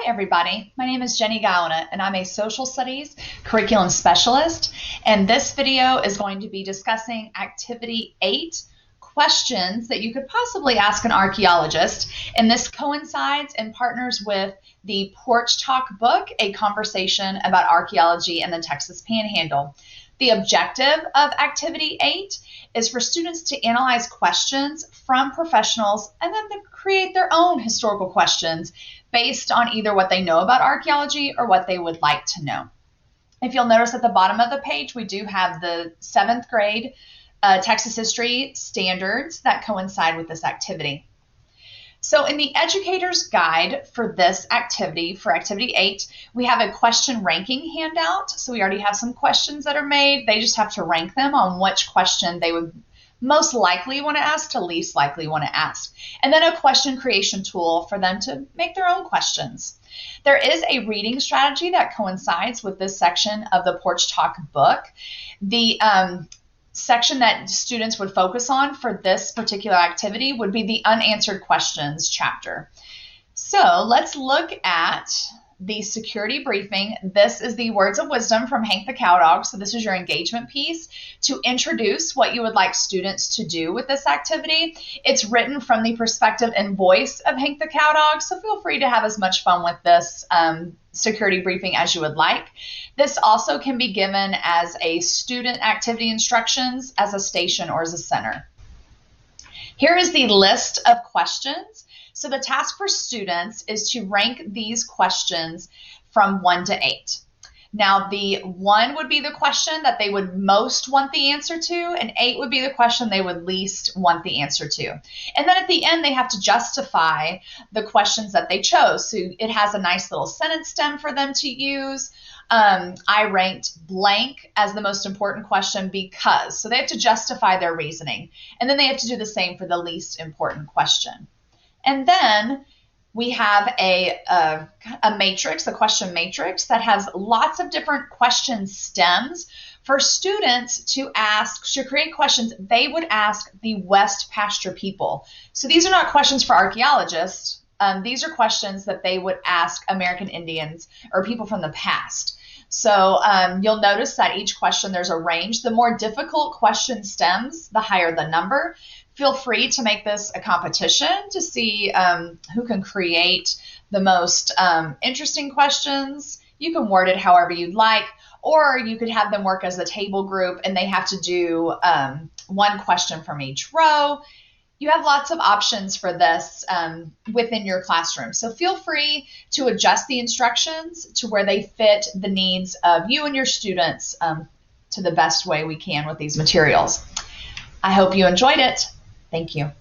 everybody. My name is Jenny Gauna, and I'm a social studies curriculum specialist. And this video is going to be discussing Activity 8, questions that you could possibly ask an archaeologist. And this coincides and partners with the Porch Talk book, A Conversation About Archaeology in the Texas Panhandle. The objective of Activity 8 is for students to analyze questions from professionals and then to create their own historical questions based on either what they know about archaeology or what they would like to know. If you'll notice at the bottom of the page, we do have the 7th grade Texas history standards that coincide with this activity. So in the educator's guide for this activity, for Activity 8, we have a question ranking handout. So we already have some questions that are made. They just have to rank them on which question they would most likely want to ask to least likely want to ask. And then a question creation tool for them to make their own questions. There is a reading strategy that coincides with this section of the Porch Talk book. The section that students would focus on for this particular activity would be the unanswered questions chapter. So let's look at the security briefing. This is the words of wisdom from Hank the Cowdog. So this is your engagement piece to introduce what you would like students to do with this activity. It's written from the perspective and voice of Hank the Cowdog, so feel free to have as much fun with this security briefing as you would like. This also can be given as a student activity instructions, as a station, or as a center. Here is the list of questions. So the task for students is to rank these questions from 1 to 8. Now, the 1 would be the question that they would most want the answer to, and 8 would be the question they would least want the answer to. And then at the end, they have to justify the questions that they chose. So it has a nice little sentence stem for them to use. I ranked blank as the most important question because. So they have to justify their reasoning. And then they have to do the same for the least important question. And then we have a matrix, a question matrix that has lots of different question stems for students to ask, to create questions they would ask the West Pasture people. So these are not questions for archaeologists. These are questions that they would ask American Indians or people from the past. So you'll notice that each question, there's a range. The more difficult question stems, the higher the number. Feel free to make this a competition to see who can create the most interesting questions. You can word it however you'd like, or you could have them work as a table group and they have to do one question from each row. You have lots of options for this within your classroom. So feel free to adjust the instructions to where they fit the needs of you and your students to the best way we can with these materials. I hope you enjoyed it. Thank you.